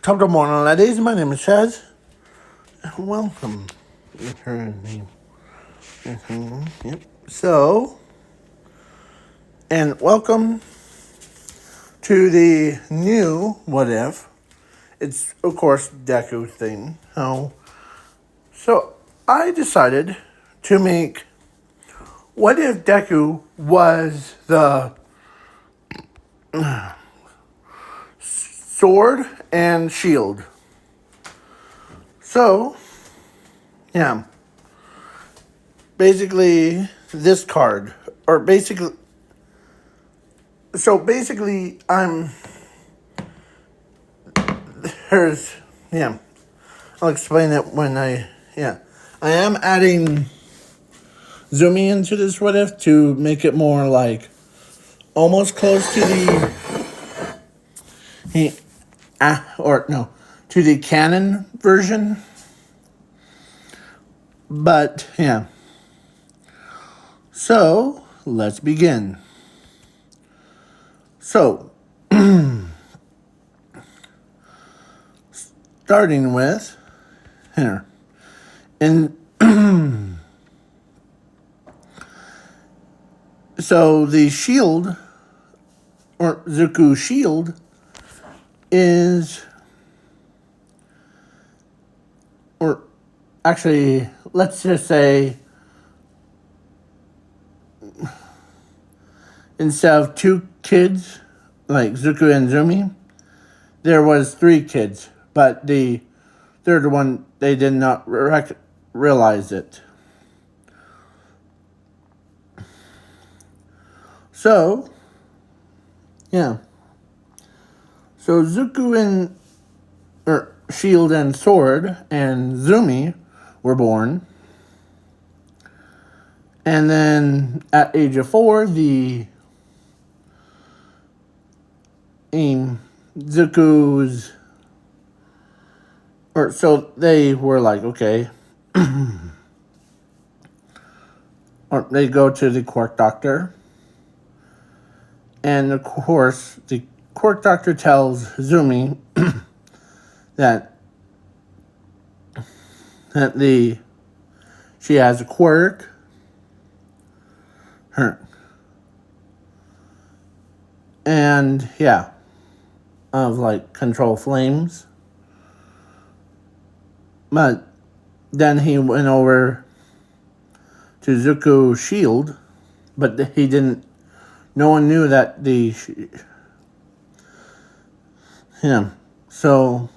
Top of the morning, ladies. My name is Chaz. Welcome. Her name. Yep. So, and welcome to the new What If. It's, of course, Deku thing. So I decided to make What If Deku was the sword and shield. So, yeah. Basically, this card. Or basically, there's, yeah, I'll explain it when I am adding zooming into this what if to make it more like almost close to to the canon version. But, yeah. So, let's begin. So, starting with, here, and so the shield, or Zuku's shield, is, or actually, let's just say, instead of two kids, like Zuko and Zumi, there was three kids, but the third one, they did not realize it. So, yeah. So Zuko and Shield and Sword and Zumi were born. And then at age of 4, the Zuko's, so they were like, okay. Or they go to the quirk doctor. And of course, the quirk doctor tells Zumi that she has a quirk. And yeah, of like control flames. But then he went over to Zuko's shield, but he didn't. No one knew that So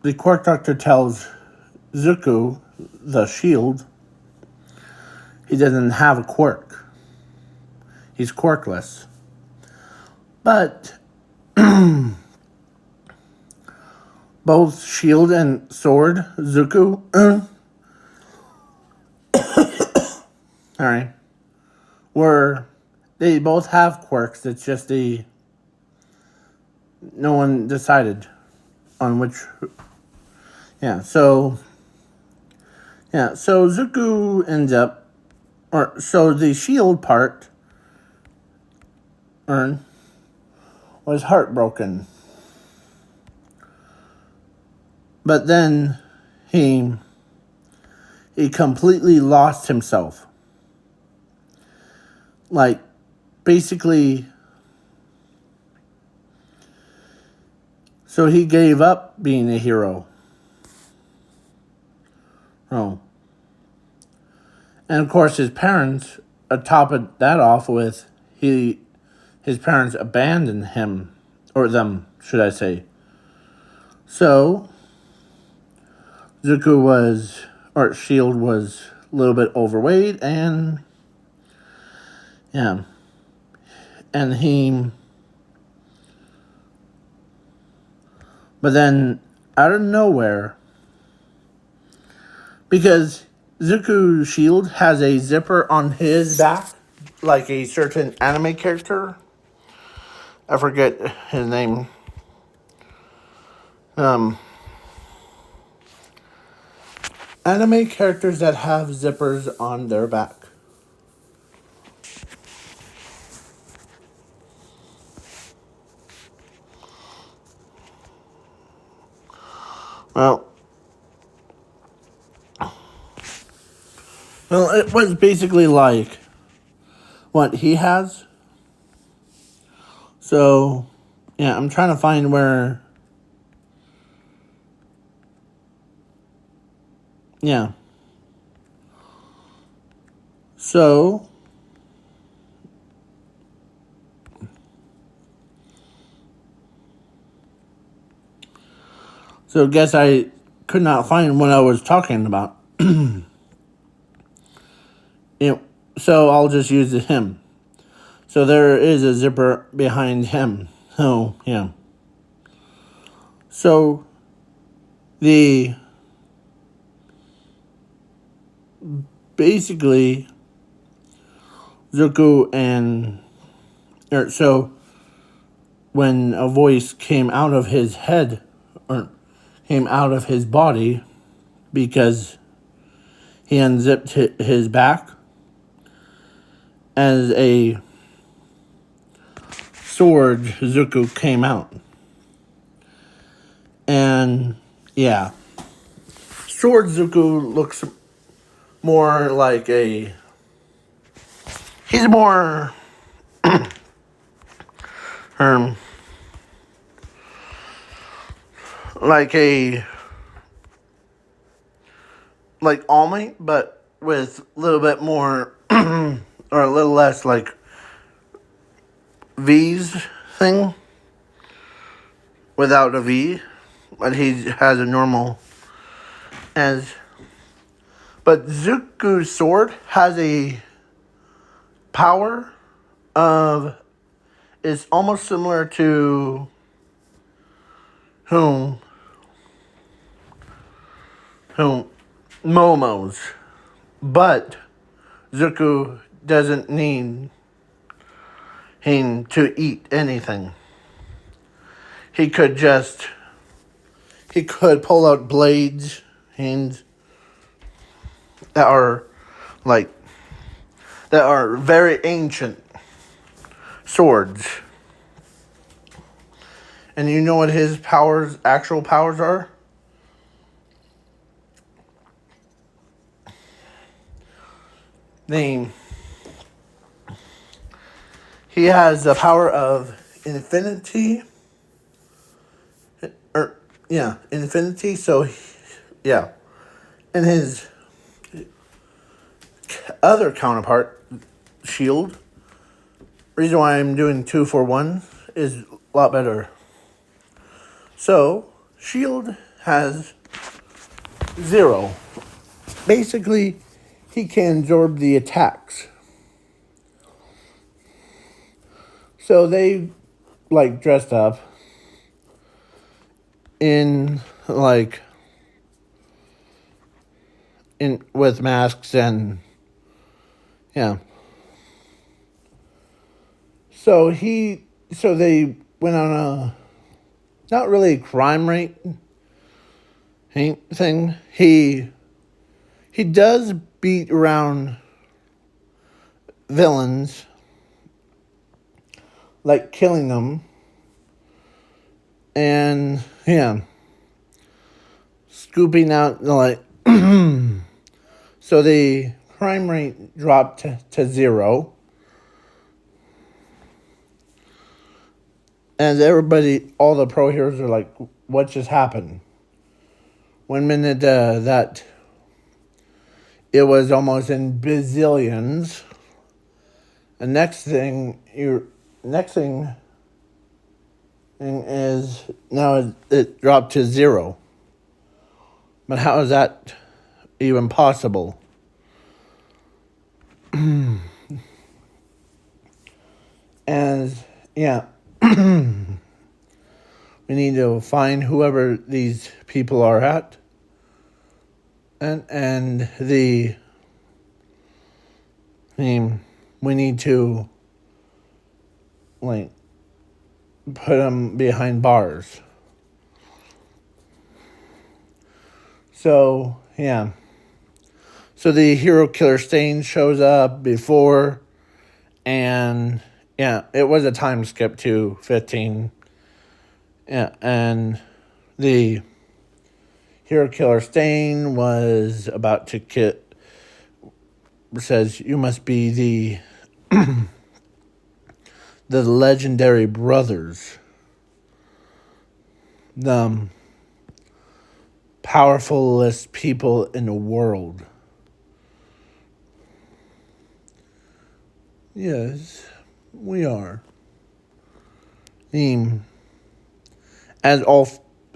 the quirk doctor tells Zuko the shield. He doesn't have a quirk. He's quirkless. But both shield and sword, Zuko, alright, they both have quirks. It's just no one decided on which. So Zuko ends up, so the shield part was heartbroken. But then he completely lost himself. Like, basically, so he gave up being a hero. And of course his parents topped that off with his parents abandoned him, or them, should I say. So Zuko Shield was a little bit overweight, and but then out of nowhere, because Zuko's shield has a zipper on his back, like a certain anime character. I forget his name. Anime characters that have zippers on their back. Well, it was basically like what he has. So, yeah, I'm trying to find where. Yeah. So, guess I could not find what I was talking about. It, so I'll just use him. So there is a zipper behind him. So, yeah. So, the basically Zuko and so when a voice came out of his head or came out of his body because he unzipped his back as a sword, Zuko came out. And yeah, sword Zuko looks more like he's more like like All Might, but with a little bit more or a little less like V's thing without a V, but he has a normal as. But Zuko's sword has a power of is almost similar to whom Momo's, but Zuko doesn't need him to eat anything. He could pull out blades and that are like that are very ancient swords. And you know what his actual powers are? He has the power of infinity. Infinity. So, yeah. And his other counterpart, Shield. Reason why I'm doing 2 for 1 is a lot better. So, Shield has 0. Basically, he can absorb the attacks. So they dressed up in with masks and yeah. So they went on a not really a crime rate thing. He does beat around villains, like killing them, and yeah, scooping out so the crime rate dropped to 0. And everybody, all the pro heroes are like, what just happened? 1 minute that it was almost in bazillions. And next thing is now it dropped to 0. But how is that even possible? And yeah, we need to find whoever these people are at, and we need to put them behind bars. So yeah, so the hero killer stain shows up before, and yeah, it was a time skip to 15. Yeah, and Hero Killer Stain was about to kill. Says you must be the legendary brothers, the powerfulest people in the world. Yes, we are. As all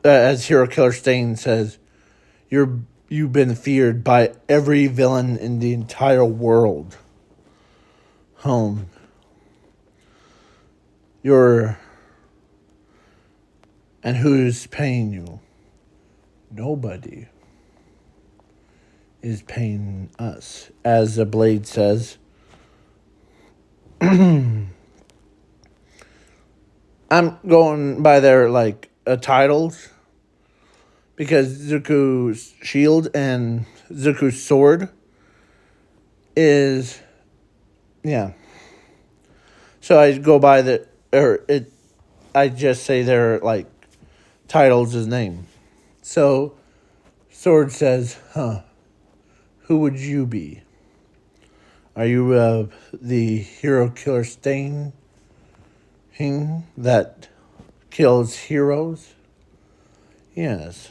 as Hero Killer Stain says, you've been feared by every villain in the entire world. Home. And who's paying you? Nobody is paying us, as the Blade says. I'm going by their titles because Zuko's shield and Zuko's sword is So I go by I just say their titles as name. So sword says, who would you be? Are you the Hero Killer Stain that kills heroes? Yes.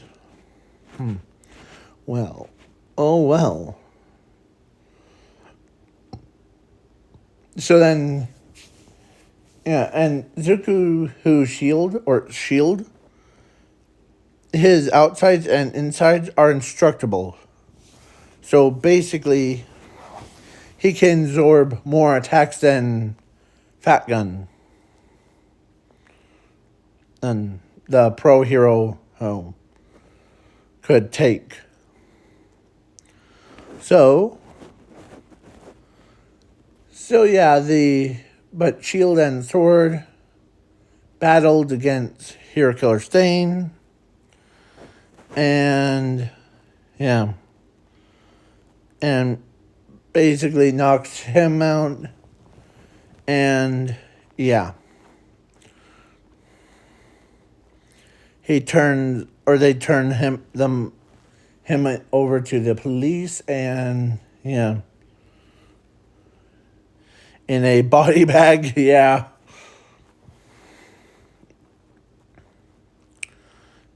Well. Oh well. So then, and Zuko, whose shield, his outsides and insides are indestructible. So basically, he can absorb more attacks than Fat Gun. And the pro hero could take. So but shield and sword battled against Hero Killer Stain, and basically knocks him out, and they turn him over to the police, and in a body bag,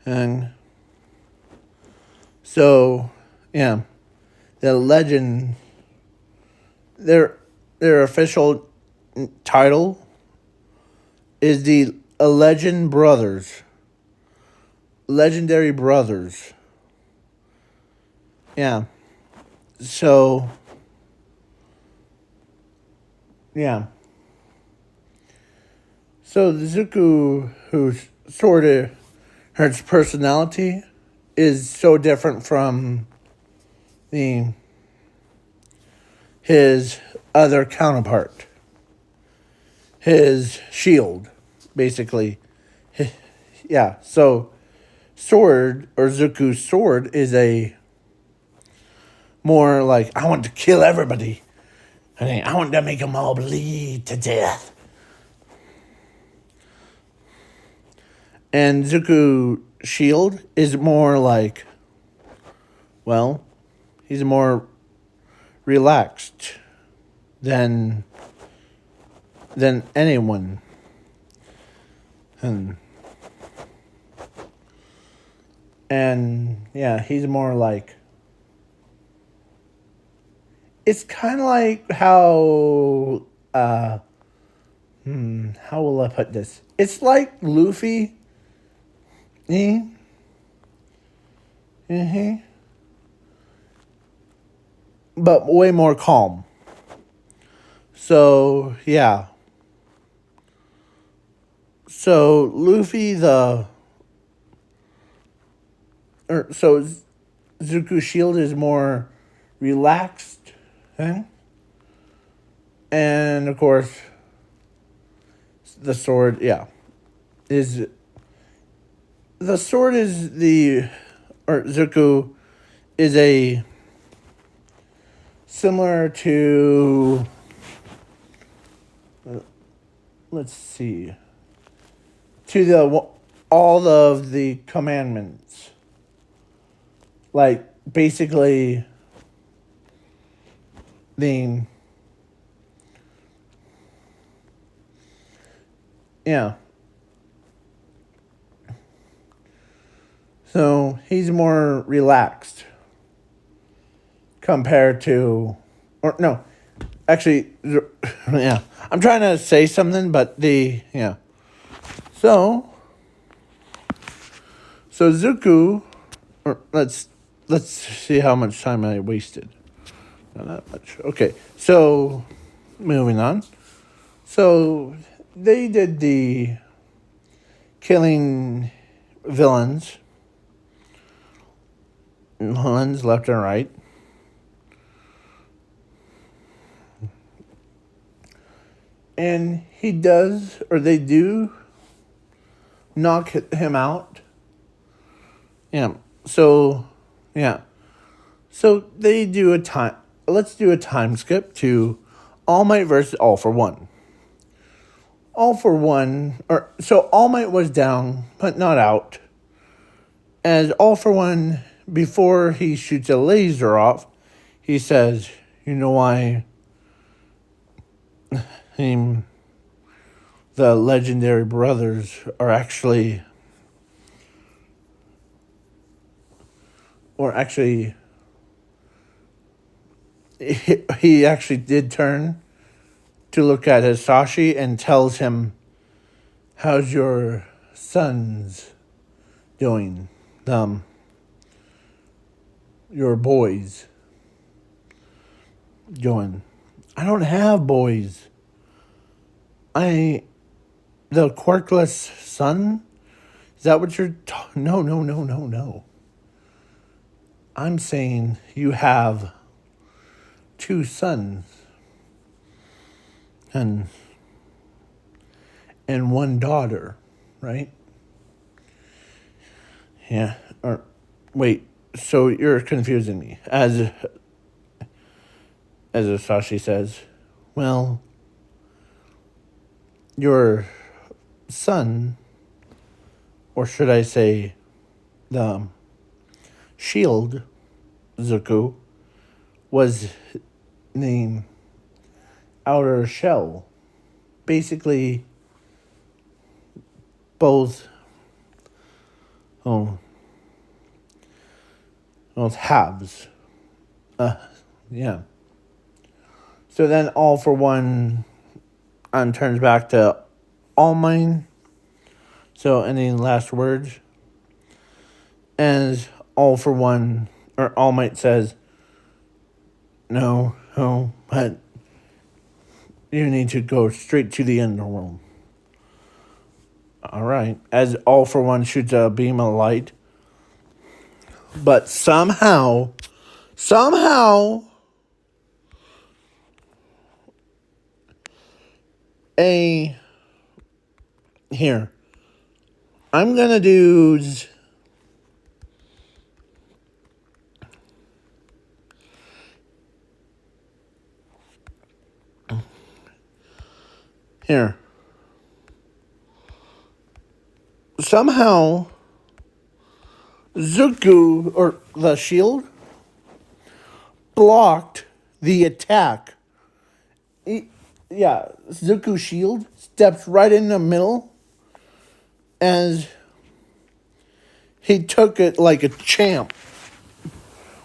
and so the legend, their official title is the Legendary Brothers. So so the Zuko, who's sort of her personality is so different from his other counterpart, his shield, basically. So sword, or Zuko's sword, is a more I want to kill everybody. I want to make them all bleed to death. And Zuko's shield is more he's more relaxed than anyone. And he's more it's kind of like how will I put this? It's like Luffy. But way more calm. So So Luffy Zuko's shield is more relaxed, and of course the sword, is the sword is Zuko is a similar to let's see, to all of the commandments. like basically the yeah. So he's more relaxed compared to, or no, actually, yeah. I'm trying to say something, but yeah. So Zuko, or let's see how much time I wasted. Not that much. Okay, so moving on. So they did the killing villains left and right. And he does, or they do, knock him out. Yeah. So, yeah. So they do a time. Let's do a time skip to All Might versus All for One. All for One, or so All Might was down, but not out. As All for One, before he shoots a laser off, he says, "You know why the legendary brothers are actually, or actually, he actually did turn to look at Hisashi and tells him, how's your sons doing? Your boys going? I don't have boys. The quirkless son? Is that what you're No, no, no, no, no. I'm saying you have 2 sons and 1 daughter, right? Yeah. Or wait, so you're confusing me. As Asashi says, well, your son, or should I say the shield, Zuko, was the outer shell. Basically, both both halves. Yeah. So then All for One turns back to All Mine. So any last words? As All for One, or All Might says, no, but you need to go straight to the underworld. All right. As All for One shoots a beam of light. But somehow, here, I'm going to do, here, somehow, Zuko, or the shield, blocked the attack. Zuko's shield steps right in the middle as he took it like a champ.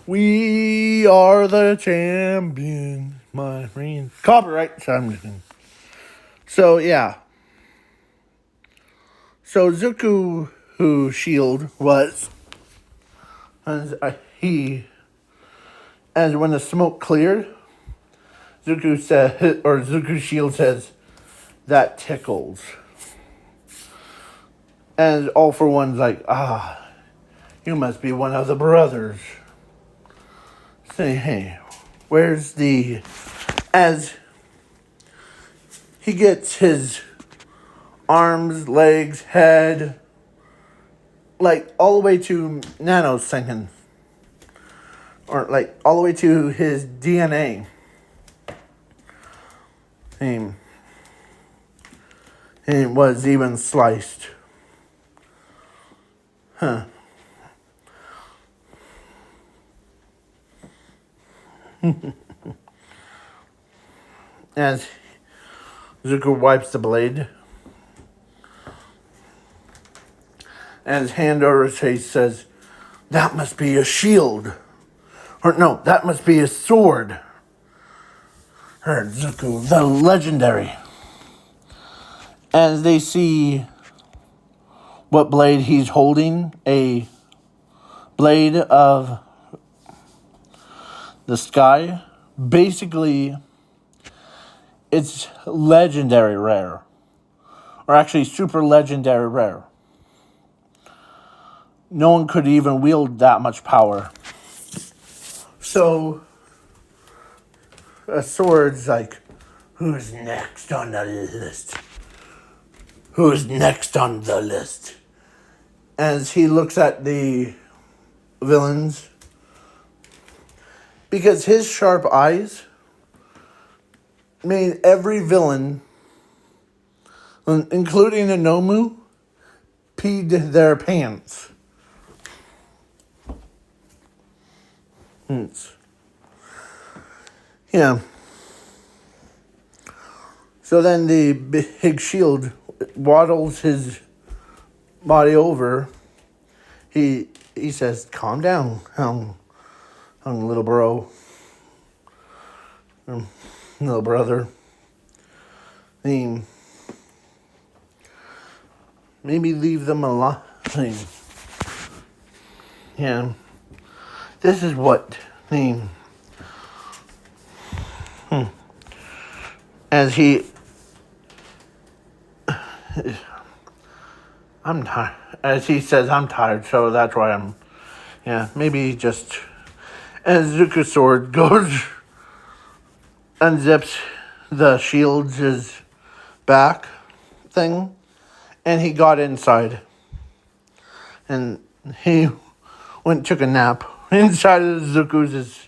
We are the champions, my friend. Copyright. So, yeah. So, Zuko, whose shield was, as when the smoke cleared, Zuko's shield says, that tickles. And All for One's like, you must be one of the brothers. Say, hey, where's as he gets his arms, legs, head, like all the way to nanosecond, or like all the way to his DNA. And it was even sliced. Huh. As Zuko wipes the blade. And his hand over his face says, "That must be a shield. Or no, that must be a sword." Heard Zuko, the legendary. As they see what blade he's holding, a blade of the sky. Basically, it's legendary rare. Or actually super legendary rare. No one could even wield that much power. So, a sword's like, who's next on the list? Who's next on the list? As he looks at the villains, because his sharp eyes made every villain, including the Nomu, peed their pants. Yeah. So then the big shield waddles his body over. He says, "Calm down, little bro, little brother. Maybe leave them alone." Yeah. This is what as he, I'm tired. As he says, "I'm tired," so that's why I'm. Yeah, maybe just as Zuko's sword goes, unzips the shield's back thing, and he got inside, and he went and took a nap inside of Zuko's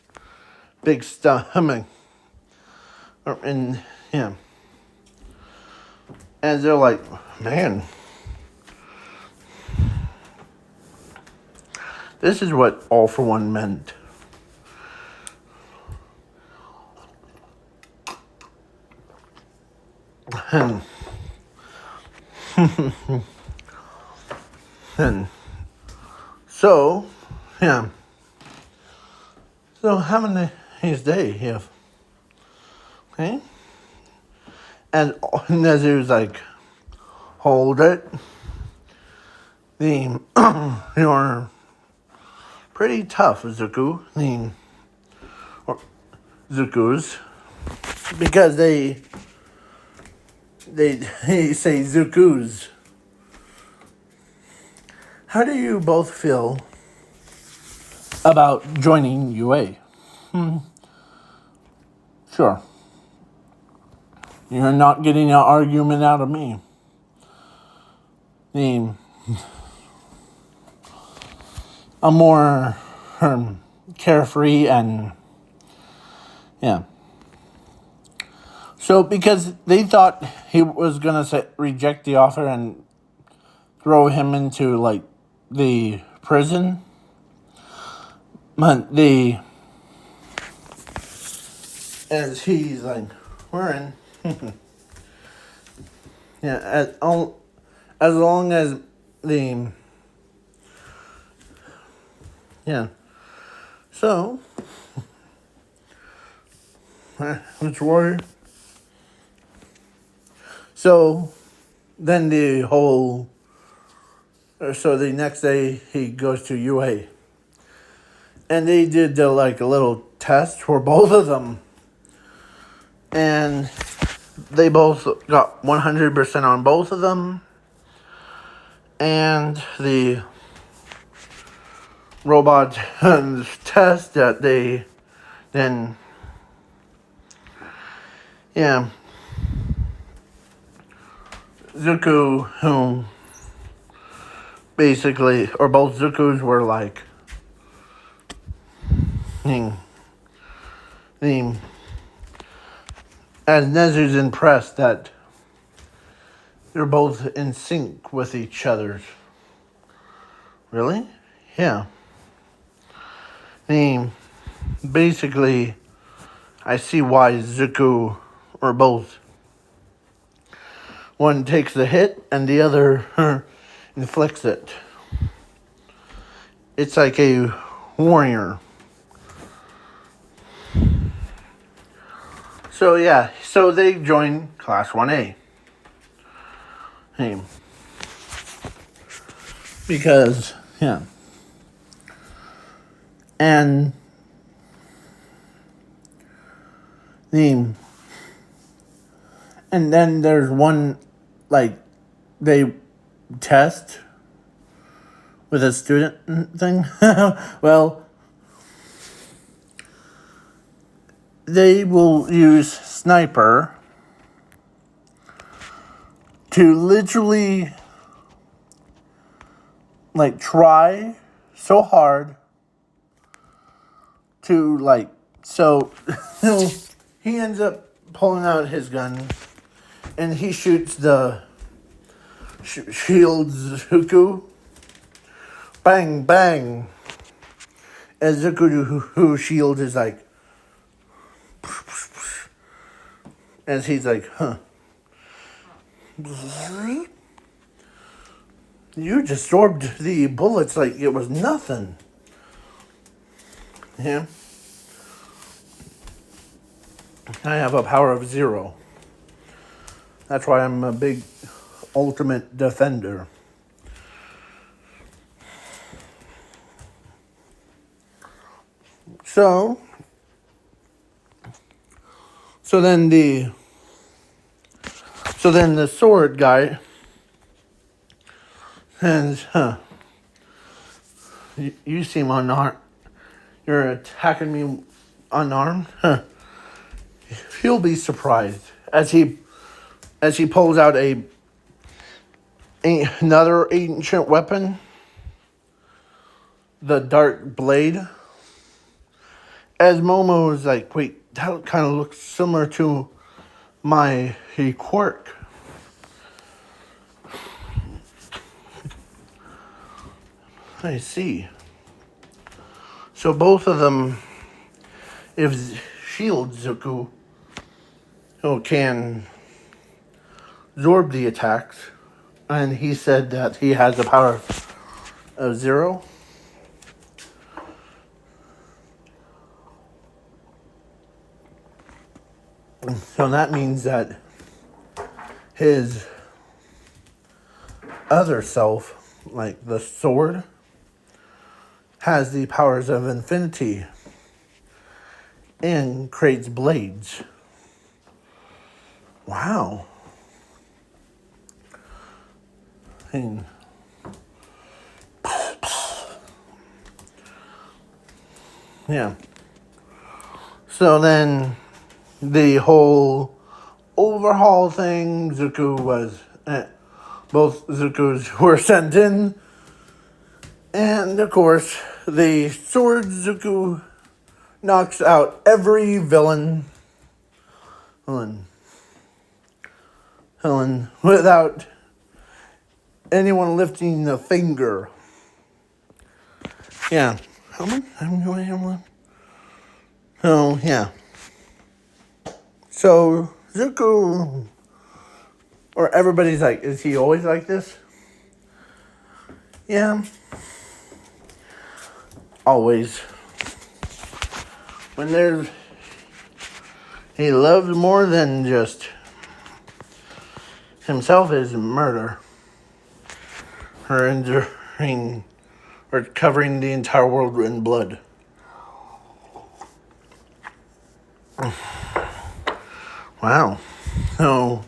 big stomach. And yeah. And they're like, man, this is what All for One meant. And, and so, yeah. So having his day here. Okay? And Nezu was like, "Hold it. You're pretty tough, Zuko." Or Zuko's. Because they say Zuko's. How do you both feel about joining UA? Sure. You're not getting an argument out of me. I'm more carefree and yeah. So because they thought he was gonna reject the offer and throw him into like the prison, but as he's like, we're in. Yeah, as long as the yeah. So which warrior? So then the next day he goes to UA. And they did a little test for both of them. And they both got 100% on both of them. And the robot test that they then, yeah, Zuko, who basically, or both Zuko's were like, as Nezu's impressed that they're both in sync with each other. Really? Yeah. Basically, I see why Zuko, or both, one takes the hit and the other inflicts it. It's like a warrior. So yeah, so they join Class 1A. Hey. Because, yeah. And the and then there's one, like, they test with a student thing. Well, they will use sniper to literally, like, try so hard to, like, so he ends up pulling out his gun and he shoots the shield Zuko. Bang, bang. As Zuko shield is like, as he's like, huh. You just absorbed the bullets like it was nothing. Yeah. I have a power of 0. That's why I'm a big ultimate defender. So then the sword guy says, you seem unarmed. You're attacking me unarmed? He'll be surprised as he pulls out another ancient weapon, the dark blade. As Momo is like, wait, that kind of looks similar to my quirk. I see. So both of them, if Shield Zuko can absorb the attacks, and he said that he has the power of 0. So that means that his other self, like the sword, has the powers of infinity and creates blades. Wow. And yeah. So then the whole overhaul thing, Zuko was, both Zukus were sent in. And of course, the sword Zuko knocks out every villain without anyone lifting a finger. Yeah. How many? Oh, yeah. So, Zuko, or everybody's like, is he always like this? Yeah. Always. When he loves more than just himself is murder. Or enduring, or covering the entire world in blood. Wow. So,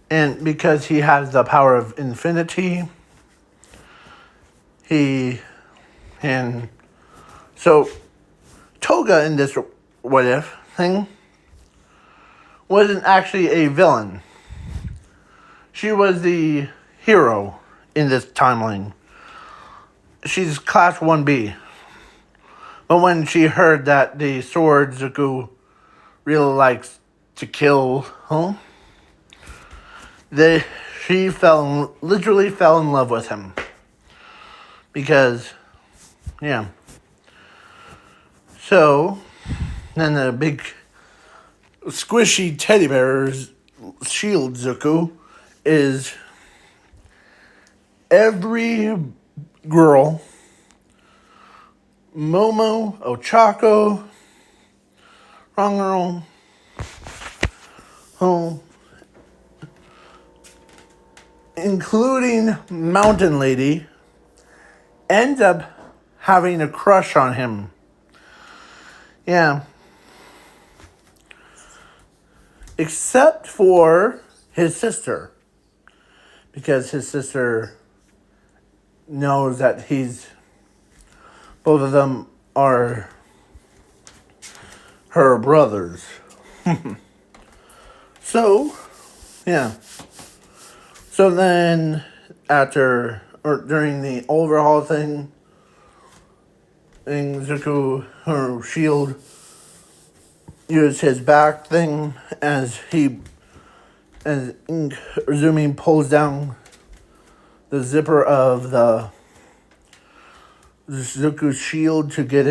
and because he has the power of infinity, so Toga in this what if thing wasn't actually a villain. She was the hero in this timeline. She's class 1B. But when she heard that the sword Zuko really likes to kill, she literally fell in love with him. Because, yeah. So then the big squishy teddy bear's shield Zuko is every girl, Momo, Ochako, Rongero, including Mountain Lady, ends up having a crush on him. Yeah. Except for his sister. Because his sister knows that both of them are her brothers. So, yeah. So then, during the overhaul thing, Zuko, her shield, used his back thing as Zumi pulls down the zipper of the Zuko's shield to get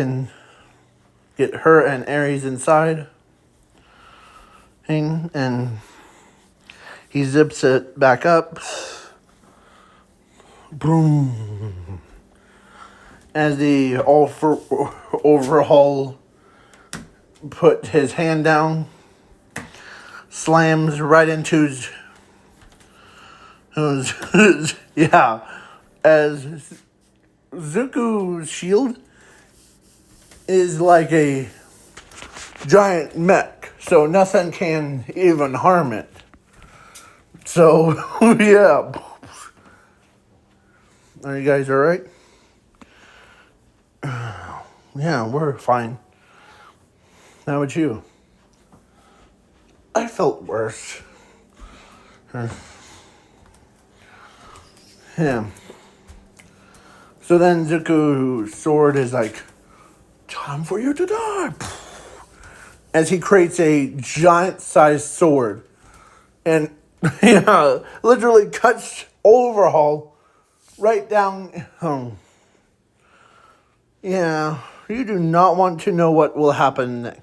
her and Ares inside. And he zips it back up. Boom. As the overhaul put his hand down, slams right into yeah, as Zuko's shield is like a giant mech, so nothing can even harm it. So, yeah. Are you guys alright? Yeah, we're fine. How about you? I felt worse. Yeah. So then Zuko's sword is like, time for you to die. As he creates a giant-sized sword. And, yeah, literally cuts Overhaul right down. Yeah, you do not want to know what will happen next.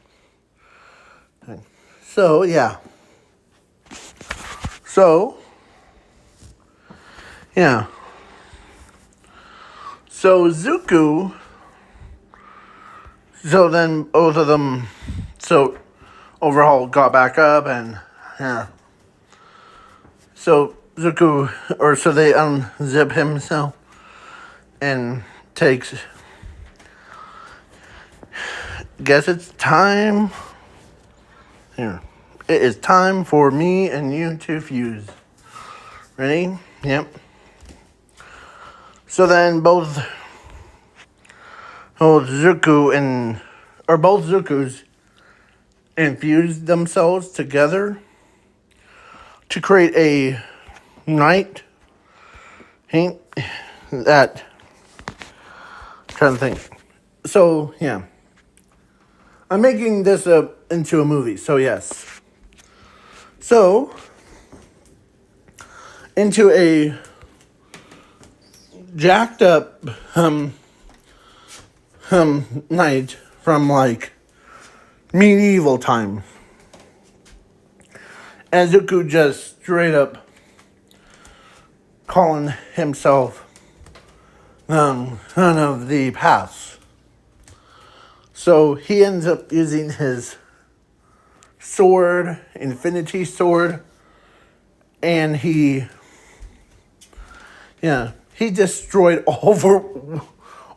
So, yeah. So, yeah. So, Zuko. So then both of them. So, Overhaul got back up and, yeah. So, Zuko. So they unzip himself. And takes. Guess it's time. Here. It is time for me and you to fuse. Ready? Yep. So then both Zuko both Zukus infused themselves together to create a knight. That. Trying to think. So, yeah. I'm making this into a movie, so yes. So, into a jacked up knight from like medieval time. And Zuko just straight up calling himself son of the paths. So he ends up using his sword, Infinity Sword, and he destroyed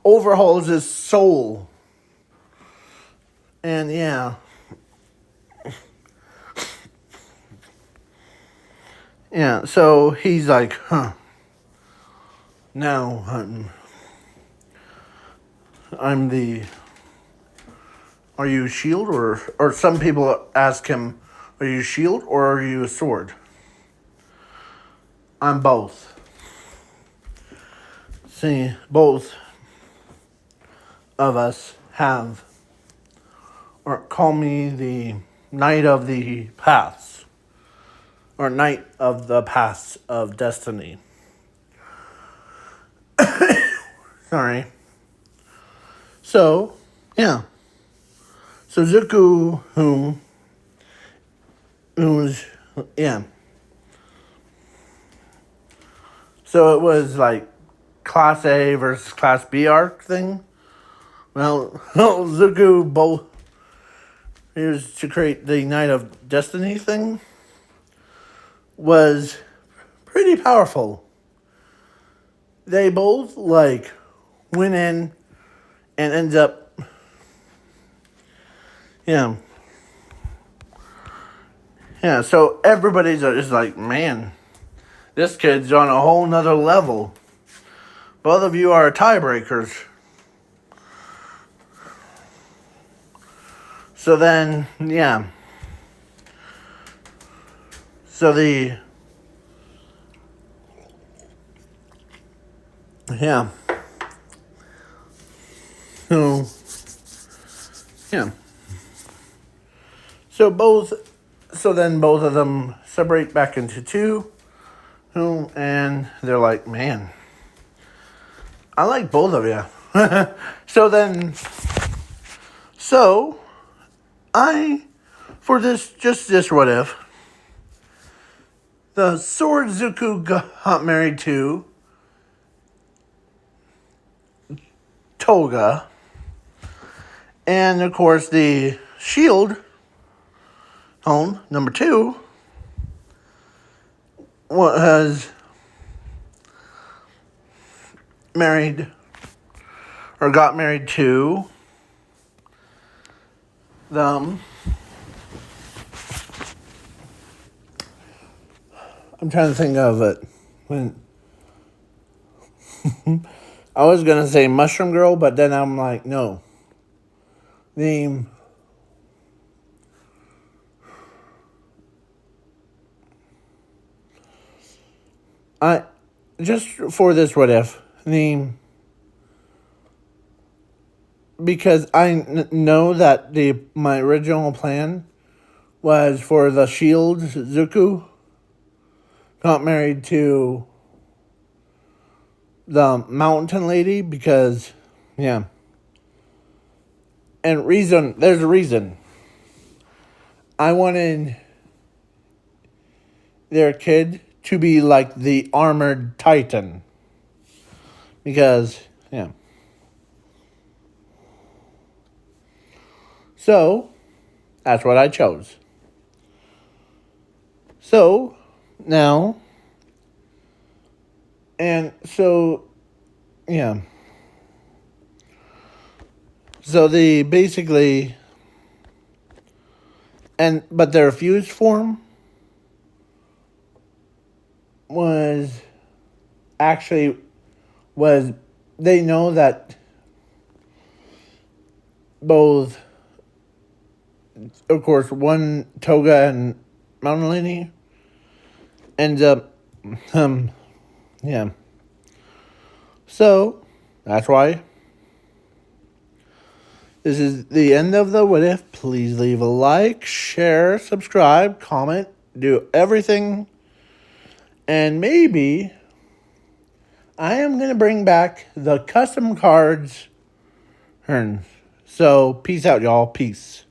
overhauls his soul. And yeah. Yeah, so he's like, now I'm the... Are you a shield or some people ask him, are you a shield or are you a sword? I'm both. See, both of us have, or call me the Knight of the Paths, or Knight of the Paths of Destiny. Sorry. So, yeah. So Zuko, who's, yeah. So it was like Class A versus Class B arc thing. Well, Zuko both used to create the Night of Destiny thing was pretty powerful. They both like went in and ended up, yeah, yeah. So everybody's just like, man, this kid's on a whole nother level. Both of you are tiebreakers. So then, yeah. So yeah. So, yeah. So then both of them separate back into two. And they're like, man, I like both of you. So for this what if, the sword Zuko got married to Toga, and of course the shield home number 2 was married or got married to them. I'm trying to think of it. When I was gonna say Mushroom Girl, but then I'm like, no. The I just for this what if because I know that my original plan was for the shield Zuko got married to the mountain lady because, yeah. And there's a reason. I wanted their kid to be like the armored titan. Because, yeah. So, that's what I chose. So, now, and so, yeah. So they basically, but their fused form they know that both, of course, one Toga and Mountain Lady ends up, yeah. So, that's why this is the end of the What If. Please leave a like, share, subscribe, comment, do everything. And maybe I am going to bring back the custom cards. So, peace out, y'all. Peace.